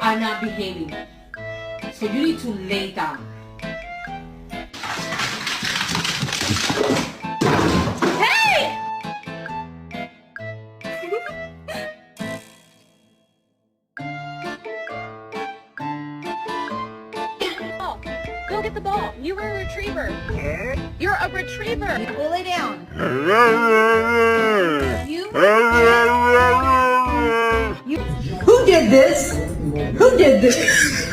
are not behaving. So you need to lay down. Hey! Go get the ball. You were a retriever. You're a retriever. Go lay down. You? Who did this? Who did this?